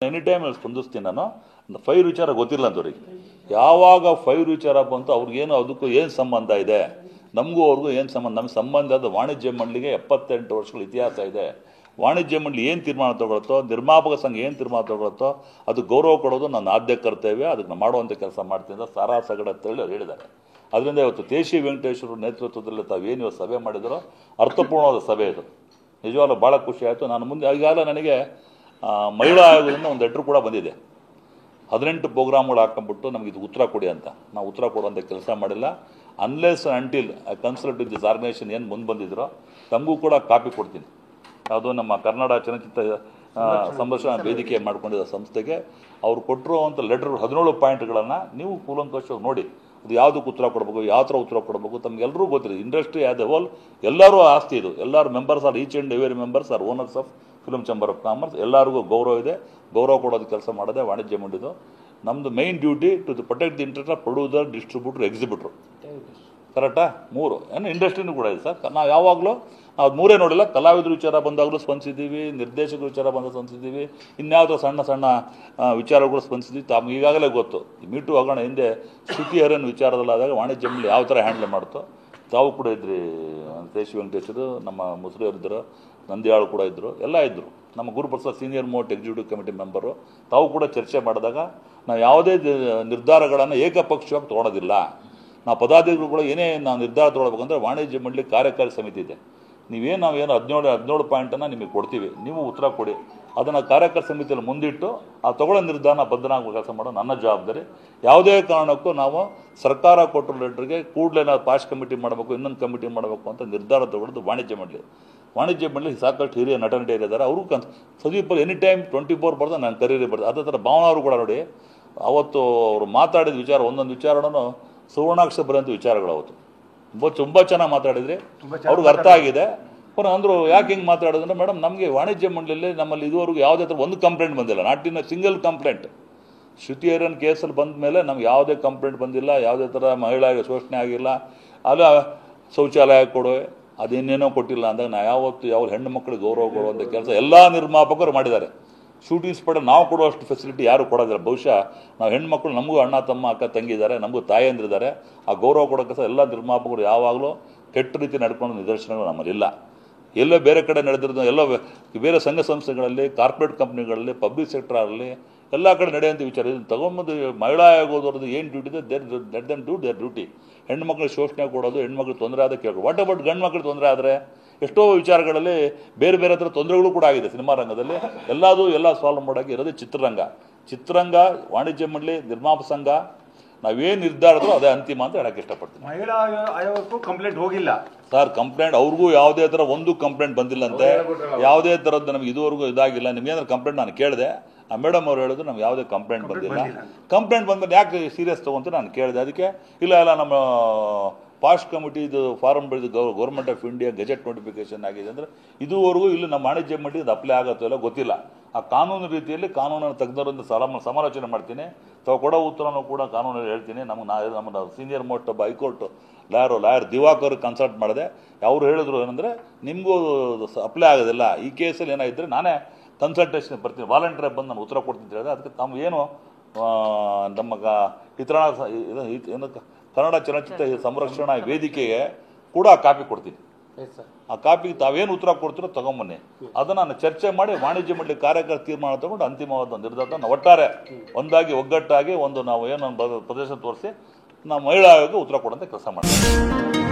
Any time ಸ್ಪಂದಿಸ್ತೀನಿ ನಾನು. Fire ವಿಚಾರ ಗೊತ್ತಿಲ್ಲ ಅಂತವ್ರಿಗೆ. ಯಾವಾಗ ಫೈರ್ ವಿಚಾರ ಬಂತು ಅವ್ರಿಗೇನು ಅದಕ್ಕೂ ಏನು ಸಂಬಂಧ ಇದೆ, ನಮಗೂ ಅವ್ರಿಗೂ ಏನು ಸಂಬಂಧ? ನಮ್ಮ ಸಂಬಂಧ ಅದು ವಾಣಿಜ್ಯ ಮಂಡಳಿಗೆ 78 ವರ್ಷಗಳ ಇತಿಹಾಸ ಇದೆ. ವಾಣಿಜ್ಯ ಮಂಡಳಿ ಏನು ತೀರ್ಮಾನ ತಗೊಳುತ್ತೋ, ನಿರ್ಮಾಪಕ ಸಂಘ ಏನು ತೀರ್ಮಾನ ತಗೊಳುತ್ತೋ ಅದು ಗೌರವ ಕೊಡೋದು ನನ್ನ ಆದ್ಯ ಕರ್ತವ್ಯ. ಅದಕ್ಕೆ ಮಾಡುವಂಥ ಕೆಲಸ ಮಾಡ್ತೀನಿ ಅಂತ ಸಾರಾ ಸಗಡ ಅಂತೇಳಿ ಅವ್ರು ಹೇಳಿದ್ದಾರೆ. ಅದರಿಂದ ಇವತ್ತು ತೇಶಿ ವೆಂಕಟೇಶ್ವರ ನೇತೃತ್ವದಲ್ಲಿ ತಾವೇನು ಇವತ್ತು ಸಭೆ ಮಾಡಿದರೋ ಅರ್ಥಪೂರ್ಣವಾದ ಸಭೆ ಇದು. ನಿಜವಾಗ್ಲೂ ಭಾಳ ಖುಷಿ ಆಯಿತು. ನಾನು ಮುಂದೆ ಈಗಾಗಲೇ ನನಗೆ ಮಹಿಳಾ ಆಯೋಗದಿಂದ ಒಂದು ಲೆಟ್ರ್ ಕೂಡ ಬಂದಿದೆ. 18 ಪ್ರೋಗ್ರಾಮ್ಗಳು ಹಾಕೊಂಡ್ಬಿಟ್ಟು ನಮಗೆ ಇದು ಉತ್ತರ ಕೊಡಿ ಅಂತ. ನಾವು ಉತ್ತರ ಕೊಡುವಂಥ ಕೆಲಸ ಮಾಡಿಲ್ಲ. Unless until I consult with this organisation ಏನು ಮುಂದೆ ಬಂದಿದ್ರೋ ತಮಗೂ ಕೂಡ ಕಾಪಿ ಕೊಡ್ತೀನಿ. ಯಾವುದೋ ನಮ್ಮ ಕನ್ನಡ ಚಲನಚಿತ್ರ ಸಂರಕ್ಷಣಾ ವೇದಿಕೆ ಮಾಡ್ಕೊಂಡಿದ್ದ ಸಂಸ್ಥೆಗೆ ಅವ್ರು ಕೊಟ್ಟಿರುವಂಥ ಲೆಟ್ರ್ 17 ಪಾಯಿಂಟ್ಗಳನ್ನು ನೀವು ಕೂಲಂಕಷವಾಗಿ ನೋಡಿ. ಅದು ಯಾವುದಕ್ಕೆ ಉತ್ತರ ಕೊಡಬೇಕು, ಯಾವ ಥರ ಉತ್ತರ ಕೊಡಬೇಕು ತಮಗೆಲ್ಲರೂ ಗೊತ್ತಿದೆ. ಇಂಡಸ್ಟ್ರಿ ಆ್ಯಸ್ ಎ ಹೋಲ್ ಎಲ್ಲರೂ ಆಸ್ತಿ ಇದು. ಎಲ್ಲರೂ members are each and every members are owners of film chamber of commerce. ಎಲ್ಲರಿಗೂ ಗೌರವ ಇದೆ. ಗೌರವ ಕೊಡೋದು ಕೆಲಸ ಮಾಡೋದೇ ವಾಣಿಜ್ಯ ಮಂಡಳಿದು. ನಮ್ಮದು main duty to protect the interest of producer, distributor, exhibitor. ಕರೆಕ್ಟಾ? 3 ಏನು ಇಂಡಸ್ಟ್ರಿನೂ ಕೂಡ ಇದೆ ಸರ್. ನಾವು ಯಾವಾಗಲೂ ನಾವು 3 ನೋಡಿಲ್ಲ. ಕಲಾವಿದ್ರ ವಿಚಾರ ಬಂದಾಗಲೂ ಸ್ಪಂದಿಸಿದ್ದೀವಿ, ನಿರ್ದೇಶಕರ ವಿಚಾರ ಬಂದಾಗ ಸ್ಪಂದಿಸಿದ್ದೀವಿ, ಇನ್ಯಾವುದೋ ಸಣ್ಣ ಸಣ್ಣ ವಿಚಾರಗಳು ಸ್ಪಂದಿಸಿದ್ವಿ. ತಮಗೆ ಈಗಾಗಲೇ ಗೊತ್ತು. ಮೀಟು ಆಗೋಣ ಹಿಂದೆ ಶ್ರುತಿ ಹರಿಯನ್ ವಿಚಾರದಲ್ಲಾದಾಗ ವಾಣಿಜ್ಯ ಮಂಡಳಿ ಯಾವ ಥರ ಹ್ಯಾಂಡಲ್ ಮಾಡ್ತೋ. ತಾವು ಕೂಡ ಇದ್ರಿ, ತೇಶಿ ವೆಂಕಟೇಶ್ವರು, ನಮ್ಮ ಮುಸ್ಲಿಯರಿದ್ದರು, ನಂದಿಯಾಳು ಕೂಡ ಇದ್ದರು, ಎಲ್ಲ ಇದ್ದರು. ನಮ್ಮ Guruprasad senior most executive committee member. ತಾವು ಕೂಡ ಚರ್ಚೆ ಮಾಡಿದಾಗ ನಾವು ಯಾವುದೇ ನಿರ್ಧಾರಗಳನ್ನು ಏಕಪಕ್ಷವಾಗಿ ತೊಗೊಳೋದಿಲ್ಲ. ನಾವು ಪದಾಧಿಕಾರಿಗಳು ಏನೇ ನಾವು ನಿರ್ಧಾರ ತೊಗೊಳ್ಬೇಕಂದ್ರೆ ವಾಣಿಜ್ಯ ಮಂಡಳಿ ಕಾರ್ಯಕಾರಿ ಸಮಿತಿ ಇದೆ. ನಾವೇನು 17 ಪಾಯಿಂಟನ್ನು ನಿಮಗೆ ಕೊಡ್ತೀವಿ, ನೀವು ಉತ್ತರ ಕೊಡಿ. ಅದನ್ನು ಕಾರ್ಯಕಾರಿ ಸಮಿತಿಯಲ್ಲಿ ಮುಂದಿಟ್ಟು ಆ ತಗೊಳ್ಳೋ ನಿರ್ಧಾರ ಬದ್ಧನಾಗಿ ಕೆಲಸ ಮಾಡೋ ನನ್ನ ಜವಾಬ್ದಾರಿ. ಯಾವುದೇ ಕಾರಣಕ್ಕೂ ನಾವು ಸರ್ಕಾರ ಕೊಟ್ಟರು ಲೆಟ್ರಿಗೆ ಕೂಡಲೇ ನಾವು ಪಾಸ್ ಕಮಿಟಿ ಮಾಡಬೇಕು, ಇನ್ನೊಂದು ಕಮಿಟಿ ಮಾಡಬೇಕು ಅಂತ ನಿರ್ಧಾರ ತಗೊಳ್ಳೋದು ವಾಣಿಜ್ಯ ಮಂಡಳಿ. ವಾಣಿಜ್ಯ ಮಂಡಳಿ ಸಾಕಷ್ಟು ಹಿರಿಯ ನಟ ನಟಿಯರಿದ್ದಾರೆ. ಅವರು ಸುದೀಪ್ ಎನಿ ಟೈಮ್ 24 ಬರ್ದು ನಾನು ಕರೀರಿ ಬರ್ದು. ಅದೇ ಥರ ಭಾವನ ಅವರು ಕೂಡ ನೋಡಿ, ಅವತ್ತು ಅವರು ಮಾತಾಡಿದ ವಿಚಾರ, ಒಂದೊಂದು ವಿಚಾರನೂ ಸುವರ್ಣಾಕ್ಷರ ಬರೆಯುವಂಥ ವಿಚಾರಗಳು ಅವತ್ತು ತುಂಬ ಚೆನ್ನಾಗಿ ಮಾತಾಡಿದ್ರಿ. ಅವ್ರಿಗೆ ಅರ್ಥ ಆಗಿದೆ. ಅಂದರು ಯಾಕೆ ಹಿಂಗೆ ಮಾತಾಡೋದಂದ್ರೆ, ಮೇಡಮ್ ನಮಗೆ ವಾಣಿಜ್ಯ ಮಂಡಳಿಯಲ್ಲಿ ನಮ್ಮಲ್ಲಿ ಇದುವರೆಗೂ ಯಾವುದೇ ಥರ ಒಂದು ಕಂಪ್ಲೇಂಟ್ ಬಂದಿಲ್ಲ. Not in single complaint. Shruti ಹರಿಯನ್ ಕೇಸಲ್ಲಿ ಬಂದ ಮೇಲೆ ನಮ್ಗೆ ಯಾವುದೇ ಕಂಪ್ಲೇಂಟ್ ಬಂದಿಲ್ಲ. ಯಾವುದೇ ಥರ ಮಹಿಳೆಗೆ ಶೋಷಣೆ ಆಗಿಲ್ಲ. ಅಲ್ಲ ಶೌಚಾಲಯ ಕೊಡೋ ಅದೇನೇನೋ ಕೊಟ್ಟಿಲ್ಲ ಅಂದಾಗ ನಾವು ಯಾವ ಹೆಣ್ಣು ಮಕ್ಕಳಿಗೆ ಗೌರವ ಕೊಡುವಂಥ ಕೆಲಸ ಎಲ್ಲ ನಿರ್ಮಾಪಕರು ಮಾಡಿದ್ದಾರೆ. ಶೂಟಿಂಗ್ ಸ್ಪಾಟ್ ನಾವು ಕೊಡುವಷ್ಟು ಫೆಸಿಲಿಟಿ ಯಾರು ಕೊಡೋದಿಲ್ಲ. ಬಹುಶಃ ನಾವು ಹೆಣ್ಮಕ್ಳು, ನಮಗೂ ಅಣ್ಣ ತಮ್ಮ ಅಕ್ಕ ತಂಗಿ ಇದ್ದಾರೆ, ನಮಗೂ ತಾಯಂದಿರಿದ್ದಾರೆ. ಆ ಗೌರವ ಕೊಡೋ ಕೆಲಸ ಎಲ್ಲ ನಿರ್ಮಾಪಕರು ಯಾವಾಗಲೂ ಕೆಟ್ಟ ರೀತಿ ನಡ್ಕೊಂಡು ನಿದರ್ಶನಗಳು ನಮ್ಮಲ್ಲಿಲ್ಲ. ಎಲ್ಲೋ ಬೇರೆ ಕಡೆ ನಡೆದಿರೋದು, ಎಲ್ಲೋ ಬೇರೆ ಸಂಘ ಸಂಸ್ಥೆಗಳಲ್ಲಿ, ಕಾರ್ಪೊರೇಟ್ ಕಂಪ್ನಿಗಳಲ್ಲಿ, ಪಬ್ಲಿಕ್ ಸೆಕ್ಟರಲ್ಲಿ ಎಲ್ಲ ಕಡೆ ನಡೆಯುವಂಥ ವಿಚಾರ. ಇದನ್ನು ತಗೊಂಬಂದು ಮಹಿಳಾ ಆಯೋಗದವ್ರದ್ದು ಏನು ಡ್ಯೂಟಿ ಇದೆ, let them do their duty. ಹೆಣ್ಮಕ್ಳಿಗೆ ಶೋಷಣೆ ಕೊಡೋದು, ಹೆಣ್ಮಕ್ಳಿಗೆ ತೊಂದರೆ ಆದ ಕೇಳೋದು. ವಾಟ್ ಅಬೌಟ್ ಗಂಡು ಮಕ್ಳಿಗೆ ತೊಂದರೆ ಆದರೆ ಎಷ್ಟೋ ವಿಚಾರಗಳಲ್ಲಿ ಬೇರೆ ಬೇರೆ ಥರ ತೊಂದರೆಗಳು ಕೂಡ ಆಗಿದೆ ಸಿನಿಮಾ ರಂಗದಲ್ಲಿ. ಎಲ್ಲ ಸಾಲ್ವ್ ಮಾಡೋಕ್ಕೆ ಇರೋದೇ ಚಿತ್ರರಂಗ, ವಾಣಿಜ್ಯ ಮಂಡಳಿ, ನಿರ್ಮಾಪಕ ಸಂಘ. ನಾವೇನು ನಿರ್ಧಾರದ್ರು ಅದೇ ಅಂತಿಮ ಅಂತ ಹೇಳಕ್ಕೆ ಇಷ್ಟಪಡ್ತೀನಿ. ಮಹಿಳಾ ಆಯೋಗಕ್ಕೂ ಕಂಪ್ಲೇಂಟ್ ಹೋಗಿಲ್ಲ ಸರ್. ಕಂಪ್ಲೇಂಟ್ ಅವ್ರಿಗೂ ಯಾವುದೇ ಥರ ಒಂದು ಕಂಪ್ಲೇಂಟ್ ಬಂದಿಲ್ಲಂತೆ. ಯಾವುದೇ ಥರದ್ದು ನಮ್ಗೆ ಇದುವರೆಗೂ ಇದಾಗಿಲ್ಲ. ನಿಮ್ಗೇನಾದ್ರು ಕಂಪ್ಲೇಂಟ್ ನಾನು ಕೇಳಿದೆ, ಆ ಮೇಡಮ್ ಅವ್ರು ಹೇಳಿದ್ರು ನಮ್ಗೆ ಯಾವುದೇ ಕಂಪ್ಲೇಂಟ್ ಬಂದಿಲ್ಲ. ಕಂಪ್ಲೇಂಟ್ ಬಂದ್ಮೇಲೆ ಯಾಕೆ ಸೀರಿಯಸ್ ತೊಗೊಂತ ನಾನು ಕೇಳಿದೆ. ಅದಕ್ಕೆ ಇಲ್ಲ ನಮ್ಮ ಪಾಸ್ಟ್ ಕಮಿಟಿದು ಫಾರಮ್ ಬೆಳೆದು government of India gazette notification ಆಗಿದೆ ಅಂದರೆ ಇದುವರೆಗೂ ಇಲ್ಲಿ ನಮ್ಮ ವಾಣಿಜ್ಯ ಮಂಡಳಿ ಅದು ಅಪ್ಲೈ ಆಗುತ್ತೋ ಇಲ್ಲ ಗೊತ್ತಿಲ್ಲ. ಆ ಕಾನೂನು ರೀತಿಯಲ್ಲಿ ಕಾನೂನನ್ನು ತಜ್ಞರಿಂದ ಸಮಾಲೋಚನೆ ಮಾಡ್ತೀನಿ. ತಾವು ಕೊಡೋ ಉತ್ತರನೂ ಕೂಡ ಕಾನೂನಲ್ಲಿ ಹೇಳ್ತೀನಿ. ನಮ್ಮ ಸೀನಿಯರ್ ಮೋಸ್ಟ್ ಒಬ್ಬ ಹೈಕೋರ್ಟ್ ಲಾಯರ್ ದಿವಾಕರ್ ಕನ್ಸಲ್ಟ್ ಮಾಡಿದೆ. ಅವರು ಹೇಳಿದ್ರು ಏನಂದರೆ ನಿಮಗೂ ಅಪ್ಲೈ ಆಗೋದಿಲ್ಲ. ಈ ಕೇಸಲ್ಲಿ ಏನಾಗಿದ್ದರೆ ನಾನೇ ಕನ್ಸಲ್ಟೇಷನ್ ಬರ್ತೀನಿ, ವಾಲಂಟಿಯರ್ ಬಂದು ನಾನು ಉತ್ತರ ಕೊಡ್ತೀನಿ ಅಂತ ಹೇಳಿದೆ. ಅದಕ್ಕೆ ತಾವು ಏನು ನಮ್ಮ ಕನ್ನಡ ಚಲನಚಿತ್ರ ಸಂರಕ್ಷಣಾ ವೇದಿಕೆಗೆ ಕೂಡ ಕಾಪಿ ಕೊಡ್ತೀನಿ. ಆ ಕಾಪಿಗೆ ತಾವೇನು ಉತ್ತರ ಕೊಡ್ತೀರೋ ತಗೊಂಬನ್ನಿ. ಅದನ್ನು ನಾನು ಚರ್ಚೆ ಮಾಡಿ ವಾಣಿಜ್ಯ ಮಂಡಳಿ ಕಾರ್ಯಕರ್ತ ತೀರ್ಮಾನ ತಗೊಂಡು ಅಂತಿಮವಾದ ನಿರ್ಧಾರ ಒಟ್ಟಾರೆ ಒಂದಾಗಿ ಒಗ್ಗಟ್ಟಾಗಿ ನಾವು ಏನು ಪ್ರದೇಶ ತೋರಿಸಿ ನಾವು ಮಹಿಳಾ ಆಯೋಗ ಉತ್ತರ ಕೊಡುವಂಥ ಕೆಲಸ ಮಾಡ್ತೀವಿ.